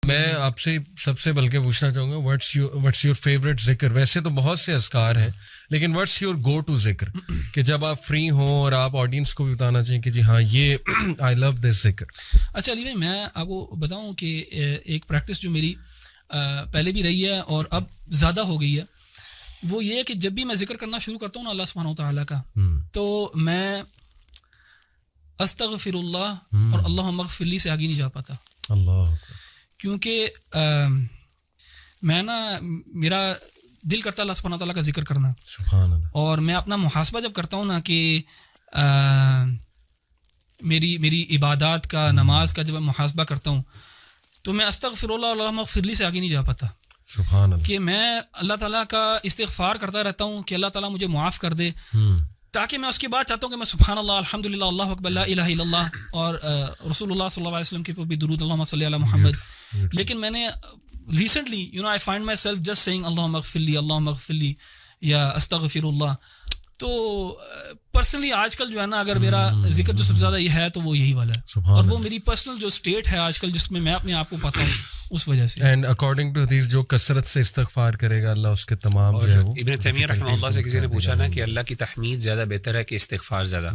میں آپ سے سب سے بلکہ پوچھنا چاہوں گا واٹس یور فیوریٹ ذکر؟ ویسے تو بہت سے اذکار ہیں لیکن واٹس یور گو ٹو ذکر کہ جب آپ فری ہوں اور آپ آڈینس کو بھی بتانا چاہیں کہ جی ہاں یہ آئی لو دس ذکر. اچھا علی بھائی، میں آپ کو بتاؤں کہ ایک پریکٹس جو میری پہلے بھی رہی ہے اور اب زیادہ ہو گئی ہے، وہ یہ ہے کہ جب بھی میں ذکر کرنا شروع کرتا ہوں نا اللہ سبحانہ و تعالیٰ کا، تو میں استغفر اللہ اور اللہم اغفر لی سے آگے نہیں جا پاتا. اللہ، کیونکہ میں نا میرا دل کرتا ہے اللہ سبحانہ تعالیٰ کا ذکر کرنا. سبحان اللہ. اور میں اپنا محاسبہ جب کرتا ہوں نا کہ میری عبادات کا، نماز کا جب محاسبہ کرتا ہوں تو میں استغفر اللہ اور اللہم اغفر لی سے آگے نہیں جا پاتا. سبحان اللہ. کہ میں اللہ تعالیٰ کا استغفار کرتا رہتا ہوں کہ اللہ تعالیٰ مجھے معاف کر دے، تاکہ میں اس کے بعد چاہتا ہوں کہ میں سبحان اللہ، الحمدللہ، اللہ اکبر، لا الہ الا اللہ، اور رسول اللہ صلی اللہ علیہ وسلم کے اوپر بھی درود، اللہم صلی علی محمد. لیکن میں نے recently I find myself just saying اللہم اغفر لی، اللہم اغفر لی یا استغفر اللہ. تو پرسنلی آج کل جو ہے نا، اگر میرا ذکر جو سب سے زیادہ یہ ہے تو وہ یہی والا ہے، اور وہ میری پرسنل جو اسٹیٹ ہے آج کل جس میں اپنے آپ کو پاتا ہوں اس وجہ سے. اینڈ اکارڈنگ ٹو حدیث جو کثرت سے استغفار کرے گا اللہ اس کے تمام جو ہے وہ. ابن تیمیہ رحمہ اللہ سے کسی نے پوچھا نا کہ اللہ کی تحمید زیادہ بہتر ہے کہ استغفار زیادہ،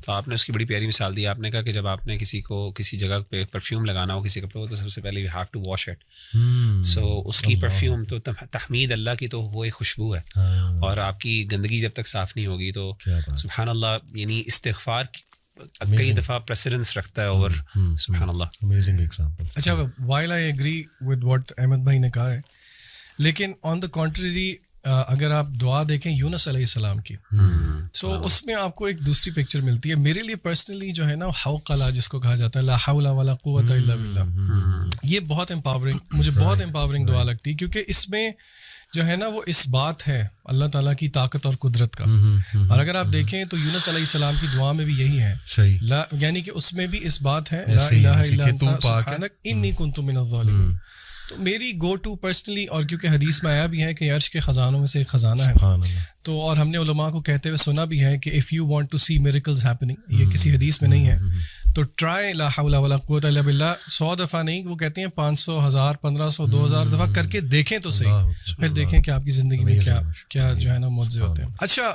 تو آپ نے اس کی بڑی پیاری مثال دی. آپ نے کہا کہ جب آپ نے کسی کو کسی جگہ پہ پرفیوم لگانا ہو کسی کپڑے کو، تو سب سے پہلے you have to wash it. So اس کی پرفیوم تو تحمید اللہ کی تو وہ ایک خوشبو ہے، اور آپ کی گندگی جب تک صاف نہیں ہوگی تو سبحان اللہ، یعنی استغفار کئی دفعہ پریسیڈنس رکھتا ہے اوور سبحان اللہ. Amazing example. اچھا، while I agree with what Ahmed بھائی نے کہا ہے، لیکن آن دا کنٹریری اگر آپ دعا دیکھیں یونس علیہ السلام کی، تو اس میں آپ کو ایک دوسری پکچر ملتی ہے. میرے لیے پرسنلی جو ہے نا حوقلہ جس کو کہا جاتا ہے، لا حول ولا قوت الا باللہ، یہ بہت امپاورنگ، مجھے بہت امپاورنگ دعا لگتی ہے، کیونکہ اس میں جو ہے نا وہ اس بات ہے اللہ تعالیٰ کی طاقت اور قدرت کا. اور اگر آپ دیکھیں تو یونس علیہ السلام کی دعا میں بھی یہی ہے، یعنی کہ اس میں بھی اس بات ہے لا الہ الا انت سبحانک انی کنت من الظالمین. تو میری گو ٹو پرسنلی، اور کیونکہ حدیث میں آیا بھی ہے کہ عرش کے خزانوں میں سے ایک خزانہ ہے، تو اور ہم نے علماء کو کہتے ہوئے سنا بھی ہے کہ if you want to see miracles happening, یہ کسی حدیث میں نہیں ہے، تو ٹرائی لا حول ولا قوت الا باللہ 100 دفعہ نہیں، وہ کہتے ہیں 500، 1000، 1500، 2000 دفعہ کر کے دیکھیں تو صحیح، پھر دیکھیں کہ آپ کی زندگی میں کیا جو ہے نا معجزے ہوتے ہیں. اچھا،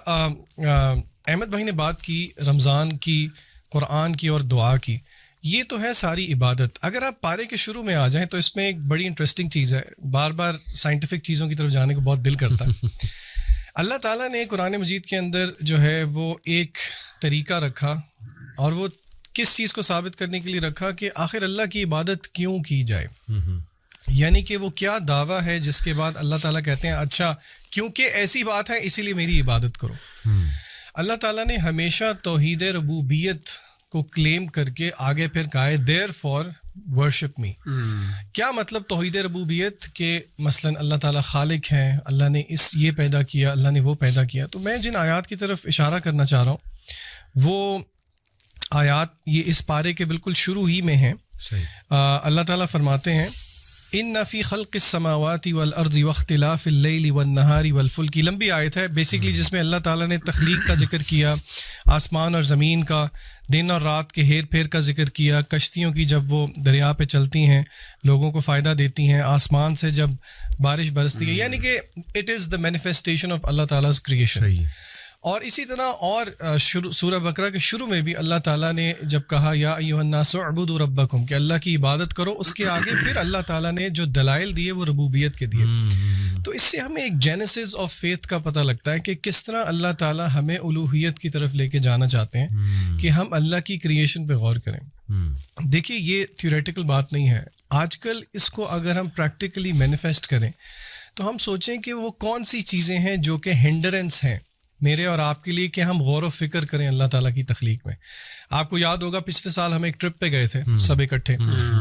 احمد بھائی نے بات کی رمضان کی، قرآن کی اور دعا کی، یہ تو ہے ساری عبادت. اگر آپ پارے کے شروع میں آ جائیں تو اس میں ایک بڑی انٹرسٹنگ چیز ہے، بار بار سائنٹیفک چیزوں کی طرف جانے کو بہت دل کرتا ہے. اللہ تعالیٰ نے قرآن مجید کے اندر جو ہے وہ ایک طریقہ رکھا، اور وہ کس چیز کو ثابت کرنے کے لیے رکھا کہ آخر اللہ کی عبادت کیوں کی جائے. یعنی کہ وہ کیا دعویٰ ہے جس کے بعد اللہ تعالیٰ کہتے ہیں اچھا کیونکہ ایسی بات ہے اسی لیے میری عبادت کرو. اللہ تعالیٰ نے ہمیشہ توحید ربوبیت کو کلیم کر کے آگے پھر کہا ہے دیر فار ورشپ می. کیا مطلب توحید ربوبیت؟ کہ مثلا اللہ تعالیٰ خالق ہیں، اللہ نے یہ پیدا کیا، اللہ نے وہ پیدا کیا. تو میں جن آیات کی طرف اشارہ کرنا چاہ رہا ہوں وہ آیات یہ اس پارے کے بالکل شروع ہی میں ہیں. اللہ تعالیٰ فرماتے ہیں ان فی خلق السماوات والارض واختلاف اللیل والنہار والفلک. لمبی آیت ہے بیسیکلی، جس میں اللہ تعالیٰ نے تخلیق کا ذکر کیا، آسمان اور زمین کا، دن اور رات کے ہیر پھیر کا ذکر کیا، کشتیوں کی جب وہ دریا پہ چلتی ہیں لوگوں کو فائدہ دیتی ہیں، آسمان سے جب بارش برستی ہے، یعنی کہ it is the manifestation of اللہ تعالیٰز کریشن. اور اسی طرح اور سورہ بقرہ کے شروع میں بھی اللہ تعالیٰ نے جب کہا یا ایھا الناس اعبدوا ربکم، کہ اللہ کی عبادت کرو، اس کے آگے پھر اللہ تعالیٰ نے جو دلائل دیے وہ ربوبیت کے دیے. تو اس سے ہمیں ایک جینیسس آف فیتھ کا پتہ لگتا ہے کہ کس طرح اللہ تعالیٰ ہمیں الوہیت کی طرف لے کے جانا چاہتے ہیں کہ ہم اللہ کی کریشن پہ غور کریں. دیکھیے یہ تھیوریٹیکل بات نہیں ہے. آج کل اس کو اگر ہم پریکٹیکلی مینیفیسٹ کریں تو ہم سوچیں کہ وہ کون سی چیزیں ہیں جو کہ ہنڈرنس ہیں میرے اور آپ کے لیے کہ ہم غور و فکر کریں اللہ تعالیٰ کی تخلیق میں. آپ کو یاد ہوگا پچھلے سال ہم ایک ٹرپ پہ گئے تھے سب اکٹھے،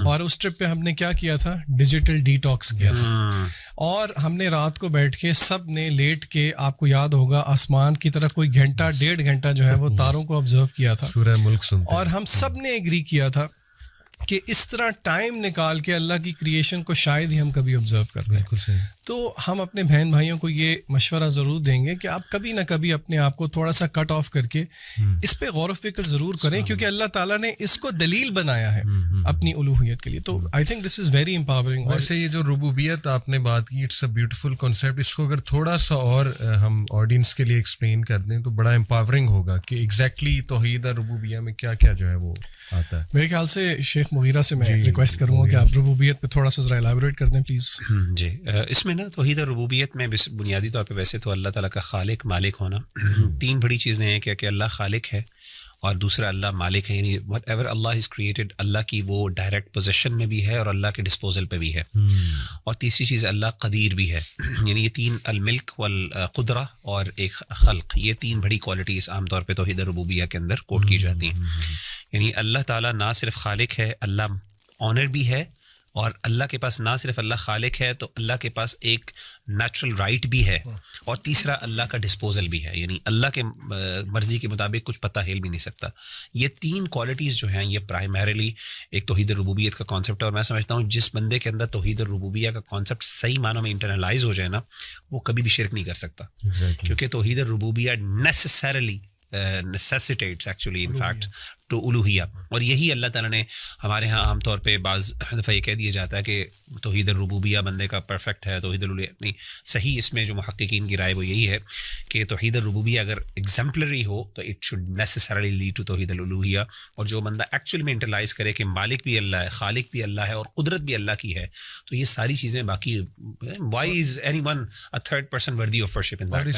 اور اس ٹرپ پہ ہم نے کیا کیا تھا؟ ڈیجیٹل ڈی ٹاکس کیا تھا. اور ہم نے رات کو بیٹھ کے سب نے لیٹ کے، آپ کو یاد ہوگا آسمان کی طرف کوئی گھنٹہ 1.5 گھنٹہ جو ہے وہ تاروں کو آبزرو کیا تھا، سورہ ملک سنتے، اور ہم سب نے ایگری کیا تھا کہ اس طرح ٹائم نکال کے اللہ کی کریشن کو شاید ہی ہم کبھی آبزرو کرتے ہیں. بالکل صحیح. تو ہم اپنے بہن بھائیوں کو یہ مشورہ ضرور دیں گے کہ آپ کبھی نہ کبھی اپنے آپ کو تھوڑا سا کٹ آف کر کے اس پہ غور و فکر ضرور کریں, کیونکہ اللہ تعالیٰ نے اس کو دلیل بنایا ہے اپنی الوہیت کے لیے. تو I think this is very empowering. ویسے یہ جو ربوبیت آپ نے بات کی, اٹس اے بیوٹیفل کانسیپٹ. اس کو اگر تھوڑا سا اور ہم آڈینس کے لیے ایکسپلین کر دیں تو بڑا امپاورنگ ہوگا کہ ایگزیکٹلی توحید ربوبیہ میں کیا کیا جو ہے وہ آتا ہے. میرے خیال سے شیخ مغیرہ سے میں ریکویسٹ کروں گا کہ آپ ربوبیت پہ تھوڑا سا ذرا ایلیبوریٹ کر دیں پلیز. جی, اس میں نا توحید ربوبیت میں بنیادی طور پہ ویسے تو اللہ تعالیٰ کا خالق مالک ہونا, تین بڑی چیزیں ہیں کہ اللہ خالق ہے اور دوسرا اللہ مالک ہے, یعنی وٹ ایور اللہ از کریٹڈ اللہ کی وہ ڈائریکٹ پوزیشن میں بھی ہے اور اللہ کے ڈسپوزل پہ بھی ہے, اور تیسری چیز اللہ قدیر بھی ہے. یعنی یہ تین, الملک والقدرہ اور ایک خلق, یہ تین بڑی کوالٹیز عام طور پہ توحید ربوبیہ کے اندر کوٹ کی جاتی ہیں. یعنی اللہ تعالیٰ نہ صرف خالق ہے, اللہ آنر بھی ہے, اور اللہ کے پاس نہ صرف اللہ خالق ہے تو اللہ کے پاس ایک نیچرل رائٹ بھی ہے, اور تیسرا اللہ کا ڈسپوزل بھی ہے, یعنی اللہ کے مرضی کے مطابق کچھ پتہ ہل بھی نہیں سکتا. یہ تین کوالٹیز جو ہیں یہ پرائمریلی ایک توحید ربوبیت کا کانسیپٹ ہے, اور میں سمجھتا ہوں جس بندے کے اندر توحید ربوبیہ کا کانسیپٹ صحیح معنوں میں انٹرنلائز ہو جائے نا, وہ کبھی بھی شرک نہیں کر سکتا, کیونکہ توحید ربوبیہ necessarily necessitates actually in fact to الوہیہ. اور یہی اللہ تعالیٰ نے ہمارے ہاں عام طور پہ بعض دفعہ یہ کہہ دیا جاتا ہے کہ توحید الربوبیہ بندے کا پرفیکٹ ہے, توحید الوہیہ نہیں. صحیح اس میں جو محققین کی رائے وہ یہی ہے کہ توحید الربوبیہ اگر ایگزمپلری ہو تو it should necessarily lead to توحید الالوہیہ. اور جو بندہ ایکچولی میں انٹرلائز کرے کہ مالک بھی اللہ ہے, خالق بھی اللہ ہے, اور قدرت بھی اللہ کی ہے, تو یہ ساری چیزیں باقی why is anyone a third person worthy of worship in that.